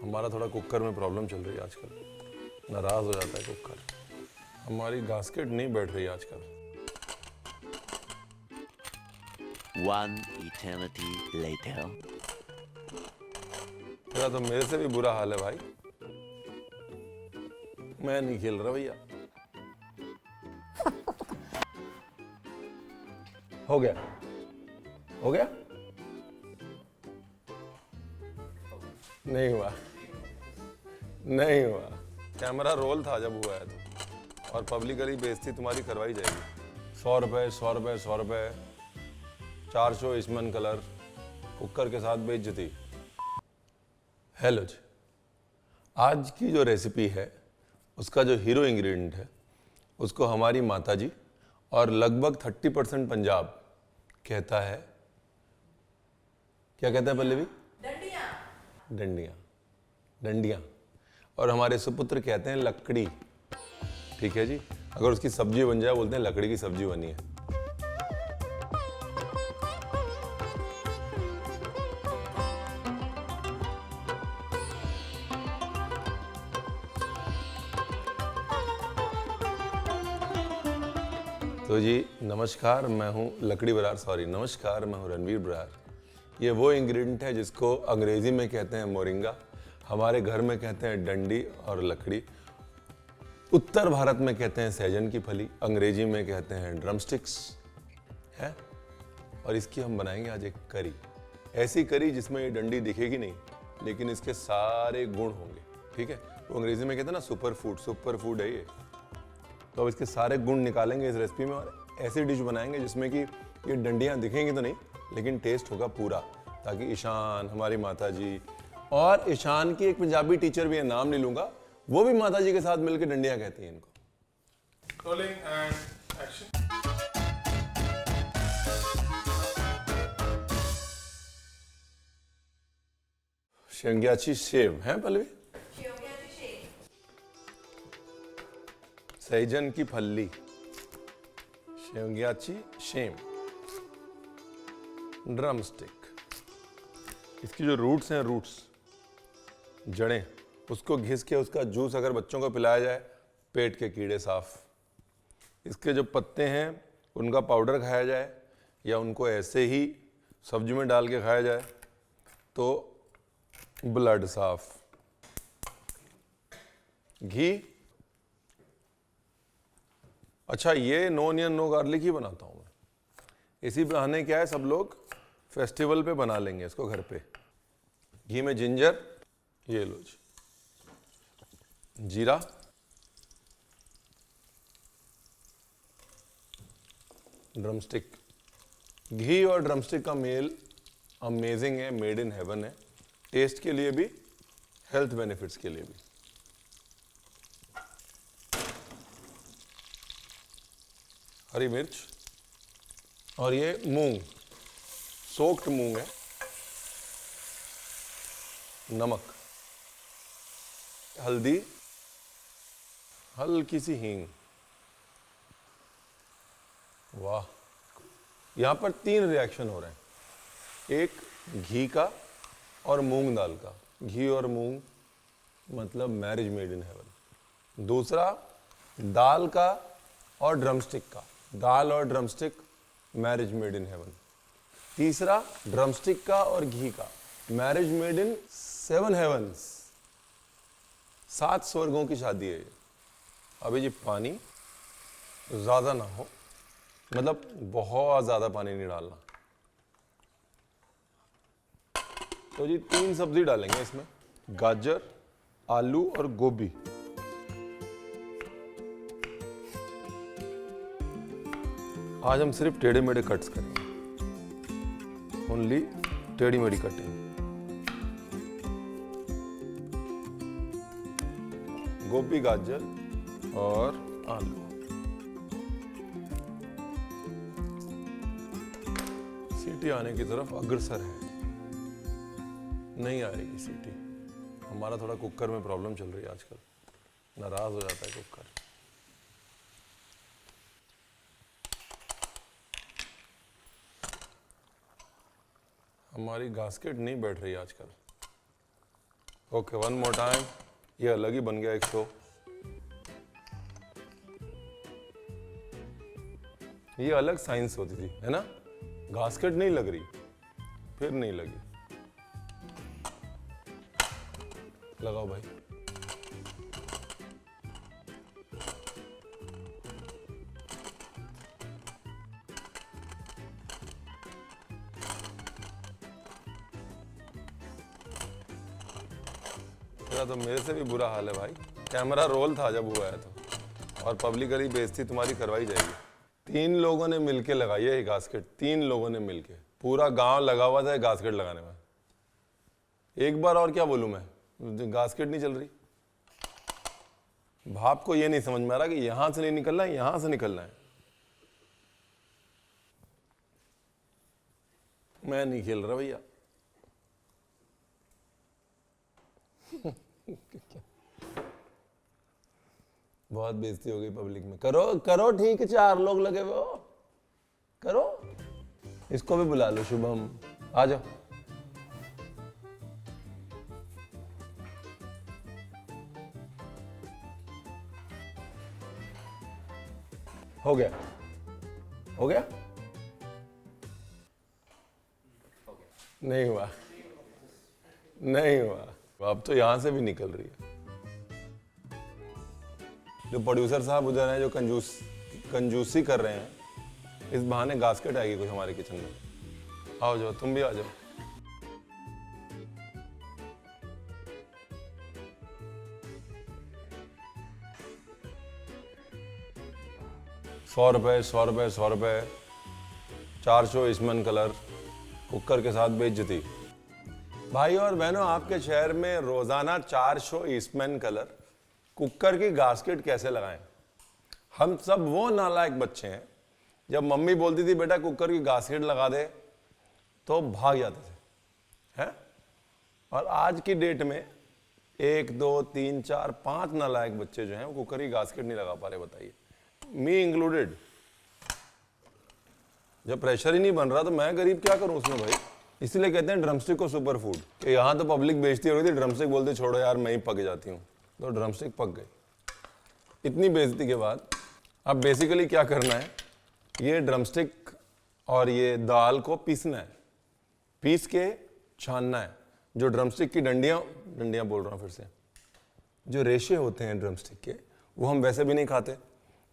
हमारा थोड़ा कुकर में प्रॉब्लम चल रही है आजकल, नाराज हो जाता है कुकर। हमारी गास्केट नहीं बैठ रही आजकल। One eternity later. तेरा तो मेरे से भी बुरा हाल है भाई, मैं नहीं खेल रहा भैया। हो गया, हो गया, नहीं हुआ, नहीं हुआ। कैमरा रोल था जब हुआ है तो, और पब्लिकली बेइज्जती तुम्हारी करवाई जाएगी। 100 रुपए, 100 रुपए, 100 रुपए, 400 ईस्टमन कलर, कुकर के साथ बेइज्जती। हेलो जी, आज की जो रेसिपी है उसका जो हीरो इंग्रेडिएंट है उसको हमारी माताजी और लगभग 30% पंजाब कहता है, क्या कहता है पल्लवी? डंडियाँ। डंडियाँ, डंडियाँ। और हमारे सुपुत्र कहते हैं लकड़ी। ठीक है जी, अगर उसकी सब्जी बन जाए बोलते हैं लकड़ी की सब्जी बनी है। तो जी नमस्कार, मैं हूँ लकड़ी बरार, सॉरी नमस्कार, मैं हूँ रणवीर बरार। ये वो इंग्रेडिएंट है जिसको अंग्रेजी में कहते हैं मोरिंगा, हमारे घर में कहते हैं डंडी और लकड़ी, उत्तर भारत में कहते हैं सहजन की फली, अंग्रेजी में कहते हैं ड्रमस्टिक्स है। और इसकी हम बनाएंगे आज एक करी, ऐसी करी जिसमें ये डंडी दिखेगी नहीं लेकिन इसके सारे गुण होंगे। ठीक है, वो अंग्रेजी में कहते हैं ना सुपर फूड, सुपर फूड है ये। तो अब इसके सारे गुण निकालेंगे इस रेसिपी में और ऐसी डिश बनाएंगे जिसमें कि ये डंडियाँ दिखेंगी तो नहीं लेकिन टेस्ट होगा पूरा, ताकि ईशान, हमारी माताजी, और ईशान की एक पंजाबी टीचर भी है, नाम नहीं लूंगा, वो भी माताजी के साथ मिलकर डंडियाँ कहती हैं इनको। Rolling and action. शेंग्याची सेव है पल्लवी, सहजन की फल्ली, शेंग्याची शेम, ड्रम स्टिक। इसकी जो रूट्स हैं, रूट्स, जड़ें, उसको घिस के उसका जूस अगर बच्चों को पिलाया जाए, पेट के कीड़े साफ। इसके जो पत्ते हैं उनका पाउडर खाया जाए या उनको ऐसे ही सब्जी में डाल के खाया जाए तो ब्लड साफ। घी, अच्छा ये नो ऑनियन नो गार्लिक ही बनाता हूँ मैं, इसी बहाने क्या है सब लोग फेस्टिवल पे बना लेंगे इसको घर पे। घी में जिंजर, ये लो जी, जीरा, ड्रमस्टिक। घी और ड्रमस्टिक का मेल अमेजिंग है, मेड इन हेवन है, टेस्ट के लिए भी, हेल्थ बेनिफिट्स के लिए भी। हरी मिर्च, और ये मूंग, सोक्ड मूंग है, नमक, हल्दी, हल्की सी हींग। वाह, यहां पर 3 रिएक्शन हो रहे हैं, एक घी का और मूंग दाल का, घी और मूंग मतलब मैरिज मेड इन हेवन। दूसरा दाल का और ड्रमस्टिक का, दाल और drumstick marriage made in heaven. तीसरा ड्रमस्टिक का और घी का, मैरिज मेड इन 7 हेवन्स, 7 स्वर्गों की शादी है ये। अभी जी पानी ज्यादा ना हो, मतलब बहुत ज्यादा पानी नहीं डालना। तो जी 3 सब्जी डालेंगे इसमें, गाजर, आलू और गोभी। आज हम सिर्फ टेढ़े मेढ़े कट्स करेंगे, ओनली टेढ़ी मेढ़ी कटिंग। गोभी, गाजर और आलू। सीटी आने की तरफ अग्रसर है, नहीं आएगी सीटी। हमारा थोड़ा कुकर में प्रॉब्लम चल रही है आजकल, नाराज हो जाता है कुकर। हमारी गास्केट नहीं बैठ रही आजकल, ओके, वन मोर टाइम। ये अलग ही बन गया एक शो। ये अलग साइंस होती थी, है ना? गास्केट नहीं लग रही, फिर नहीं लगी। लगाओ भाई। तेरा तो मेरे से भी बुरा हाल है भाई। कैमरा रोल था जब हुआ है तो, और पब्लिकली बेइज्जती तुम्हारी करवाई जाएगी। 3 लोगों ने मिलके लगाई है ये गास्केट, 3 लोगों ने मिलके। पूरा गांव लगा हुआ था गास्केट लगाने में। एक बार और क्या बोलूं मैं, गास्केट नहीं चल रही। भाप को ये नहीं समझ में आ रहा कि यहां से नहीं निकलना है, यहां से निकलना है। मैं नहीं खेल रहा भैया। बहुत बेइज्जती हो गई पब्लिक में। करो करो ठीक है, 4 लोग लगे हुए हो, करो। इसको भी बुला लो, शुभम आ जाओ। हो गया, हो गया, नहीं हुआ, नहीं हुआ। अब तो यहां से भी निकल रही है। जो प्रोड्यूसर साहब उधर हैं, जो कंजूसी कर रहे हैं, इस बहाने गास्केट आएगी कुछ हमारे किचन में। आओ जाओ, तुम भी आ जाओ। ₹100, ₹100, ₹100, 400 ईस्टमन कलर, कुकर के साथ बेइज्जती। भाई और बहनों, आपके शहर में रोजाना 400 ईस्टमैन कलर कुकर की गास्केट कैसे लगाएं? हम सब वो नालायक बच्चे हैं, जब मम्मी बोलती थी बेटा कुकर की गास्केट लगा दे तो भाग जाते थे, हैं? और आज की डेट में 1, 2, 3, 4, 5 नालायक बच्चे जो हैं वो कुकर की गास्केट नहीं लगा पा रहे। बताइए, मी इंक्लूडेड। जब प्रेशर ही नहीं बन रहा तो मैं गरीब क्या करूं उसमें भाई। इसलिए कहते हैं ड्रमस्टिक को सुपर फूड। कि यहाँ तो पब्लिक बेइज्जती हो रही थी, ड्रमस्टिक बोलते छोड़ो यार मैं ही पक जाती हूँ, तो ड्रमस्टिक पक गई। इतनी बेइज्जती के बाद अब बेसिकली क्या करना है, ये ड्रमस्टिक और ये दाल को पीसना है, पीस के छानना है। जो ड्रमस्टिक की डंडियाँ बोल रहा हूँ फिर से, जो रेशे होते हैं ड्रमस्टिक के, वो हम वैसे भी नहीं खाते,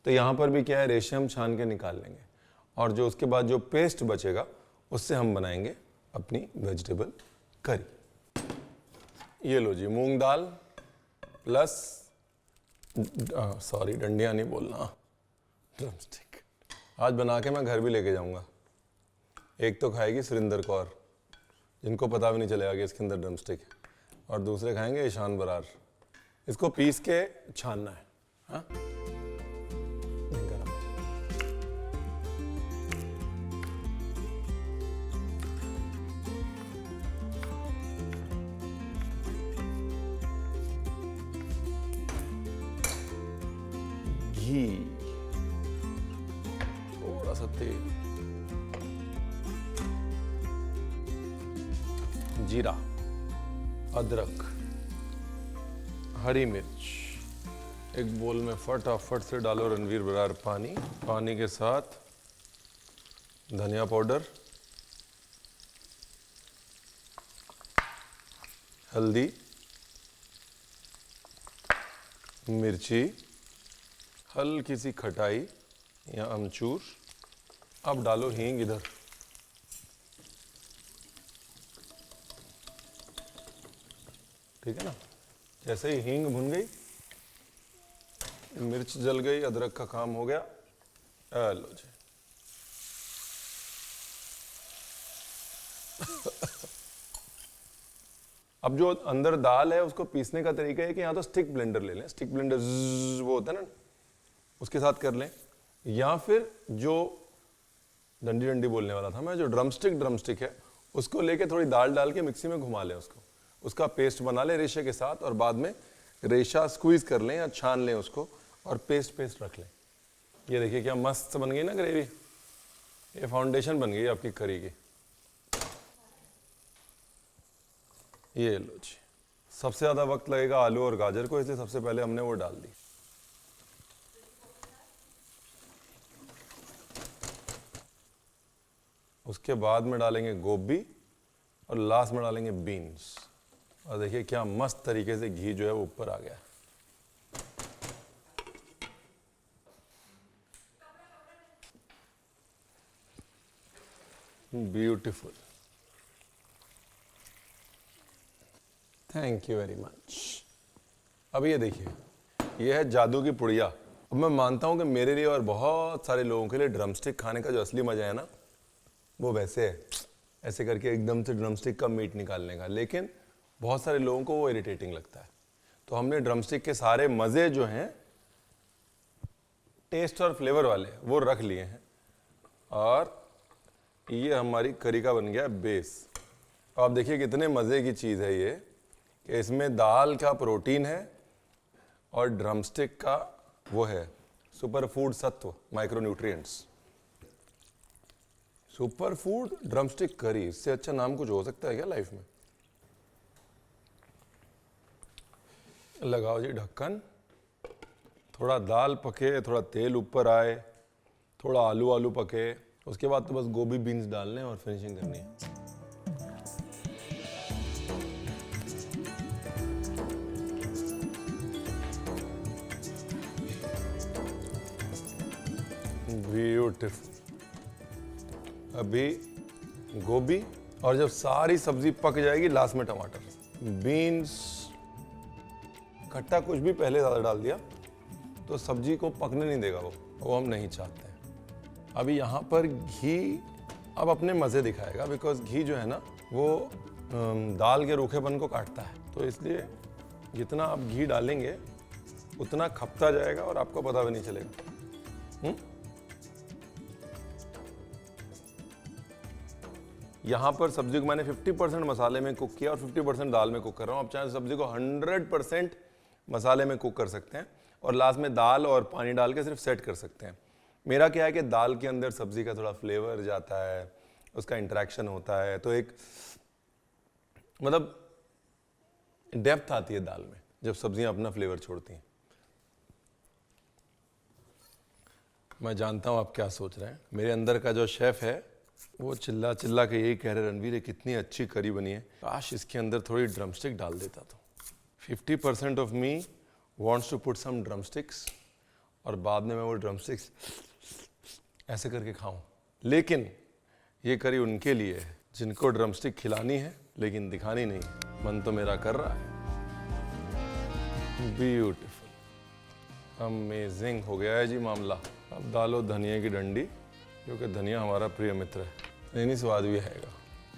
तो यहाँ पर भी क्या है, रेशे हम छान के निकाल लेंगे। और जो उसके बाद जो पेस्ट बचेगा उससे हम बनाएंगे अपनी वेजिटेबल करी। ये लो जी, मूंग दाल प्लस सॉरी डंडियाँ नहीं बोलना, ड्रमस्टिक। आज बना के मैं घर भी लेके जाऊंगा। एक तो खाएगी सुरिंदर कौर, जिनको पता भी नहीं चलेगा कि इसके अंदर ड्रमस्टिक है, और दूसरे खाएंगे ईशान बरार। इसको पीस के छानना है। हाँ, घी, थोड़ा सा तेल, जीरा, अदरक, हरी मिर्च। एक बोल में फटाफट से डालो रणवीर बरार पानी। पानी के साथ धनिया पाउडर, हल्दी, मिर्ची, हल्की सी खटाई या अमचूर। अब डालो हींग इधर, ठीक है ना। जैसे ही हींग भुन गई, मिर्च जल गई, अदरक का काम हो गया। लो जी। अब जो अंदर दाल है उसको पीसने का तरीका है कि यहाँ तो स्टिक ब्लेंडर ले लें। स्टिक ब्लेंडर वो होता है ना, उसके साथ कर लें, या फिर जो डंडी बोलने वाला था मैं, जो ड्रमस्टिक है, उसको लेके थोड़ी दाल डाल के मिक्सी में घुमा लें, उसका पेस्ट बना लें रेशे के साथ, और बाद में रेशा स्क्वीज कर लें या छान लें उसको, और पेस्ट रख लें। ये देखिए क्या मस्त बन गई ना ग्रेवी। ये फाउंडेशन बन गई आपकी करी की। ये लो जी, सबसे ज़्यादा वक्त लगेगा आलू और गाजर को, इसलिए सबसे पहले हमने वो डाल दी। उसके बाद में डालेंगे गोभी और लास्ट में डालेंगे बीन्स। और देखिए क्या मस्त तरीके से घी जो है वो ऊपर आ गया। Beautiful, thank you very much. अब ये देखिए, ये है जादू की पुड़िया। अब मैं मानता हूँ कि मेरे लिए और बहुत सारे लोगों के लिए ड्रमस्टिक खाने का जो असली मजा है ना, वो वैसे है, ऐसे करके एकदम से ड्रमस्टिक का मीट निकालने का। लेकिन बहुत सारे लोगों को वो इरिटेटिंग लगता है। तो हमने ड्रमस्टिक के सारे मज़े जो हैं टेस्ट और फ्लेवर वाले वो रख लिए हैं। और ये हमारी करी का बन गया बेस। अब आप देखिए कितने मज़े की चीज़ है ये, कि इसमें दाल का प्रोटीन है और ड्रमस्टिक का वो है सुपर फूड सत्व, माइक्रोन्यूट्रिएंट्स। सुपर फूड ड्रमस्टिक करी, इससे अच्छा नाम कुछ हो सकता है क्या लाइफ में? लगाओ जी ढक्कन, थोड़ा दाल पके, थोड़ा तेल ऊपर आए, थोड़ा आलू आलू पके, उसके बाद तो बस गोभी बीन्स डालने और फिनिशिंग करनी है। ब्यूटीफुल। अभी गोभी और जब सारी सब्जी पक जाएगी लास्ट में टमाटर, बीन्स, खट्टा कुछ भी पहले ज़्यादा डाल दिया तो सब्जी को पकने नहीं देगा, वो हम नहीं चाहते हैं। अभी यहाँ पर घी अब अपने मज़े दिखाएगा, बिकॉज घी जो है ना वो दाल के रूखेपन को काटता है। तो इसलिए जितना आप घी डालेंगे उतना खपता जाएगा और आपको पता भी नहीं चलेगा। यहाँ पर सब्जी को मैंने 50% मसाले में कुक किया और 50% दाल में कुक कर रहा हूँ। आप चाहे सब्जी को 100% मसाले में कुक कर सकते हैं और लास्ट में दाल और पानी डाल के सिर्फ सेट कर सकते हैं। मेरा क्या है कि दाल के अंदर सब्जी का थोड़ा फ्लेवर जाता है, उसका इंटरेक्शन होता है, तो एक मतलब डेप्थ आती है दाल में जब सब्जियां अपना फ्लेवर छोड़ती हैं। मैं जानता हूं आप क्या सोच रहे हैं। मेरे अंदर का जो शेफ है वो चिल्ला चिल्ला के यही कह रहे, रणवीर ये कितनी अच्छी करी बनी है, काश इसके अंदर थोड़ी ड्रमस्टिक डाल देता तो। 50% of me wants to put some drumsticks और बाद में मैं वो ड्रमस्टिक्स ऐसे करके खाऊं। लेकिन ये करी उनके लिए है जिनको ड्रमस्टिक खिलानी है लेकिन दिखानी नहीं। मन तो मेरा कर रहा है। ब्यूटीफुल, अमेजिंग हो गया है जी मामला। अब डालो धनिया की डंडी, क्योंकि धनिया हमारा प्रिय मित्र है, नहीं स्वाद भी आएगा।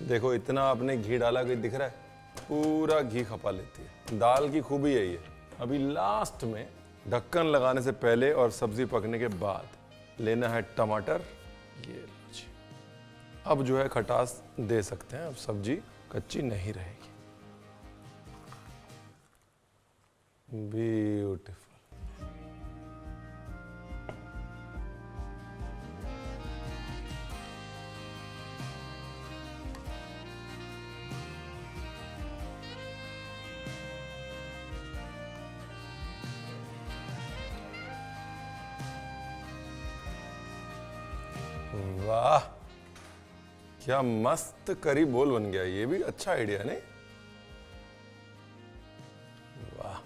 देखो इतना आपने घी डाला कि दिख रहा है, पूरा घी खपा लेती है। दाल की खूबी यही है। अभी लास्ट में ढक्कन लगाने से पहले और सब्जी पकने के बाद लेना है टमाटर। ये लो जी, अब जो है खटास दे सकते हैं, अब सब्जी कच्ची नहीं रहेगी। ब्यूटीफुल। वाह, क्या मस्त करी बोल बन गया। ये भी अच्छा आइडिया नहीं? वाह।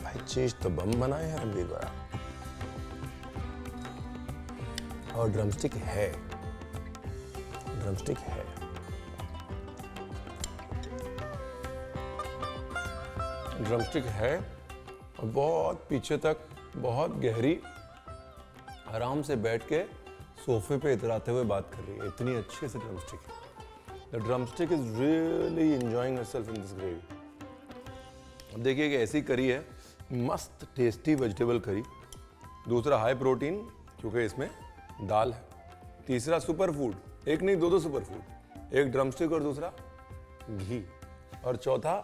भाई चीज तो बम बनाए हैं रणवीर बड़ा। और ड्रमस्टिक है, ड्रमस्टिक है। ड्रमस्टिक है और बहुत पीछे तक, बहुत गहरी, आराम से बैठ के सोफे पे इतराते हुए बात कर रही है। इतनी अच्छी से ड्रमस्टिक है। The drumstick is really enjoying herself in this gravy. अब देखिए कि ऐसी करी है, मस्त टेस्टी वेजिटेबल करी। दूसरा हाई प्रोटीन, क्योंकि इसमें दाल है। तीसरा सुपर फूड, एक नहीं दो सुपर फूड, एक ड्रमस्टिक और दूसरा घी। और चौथा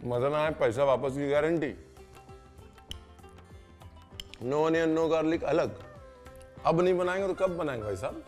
मजा ना आए पैसा वापस की गारंटी। नो ऑनियन नो गार्लिक अलग। अब नहीं बनाएंगे तो कब बनाएंगे भाई साहब?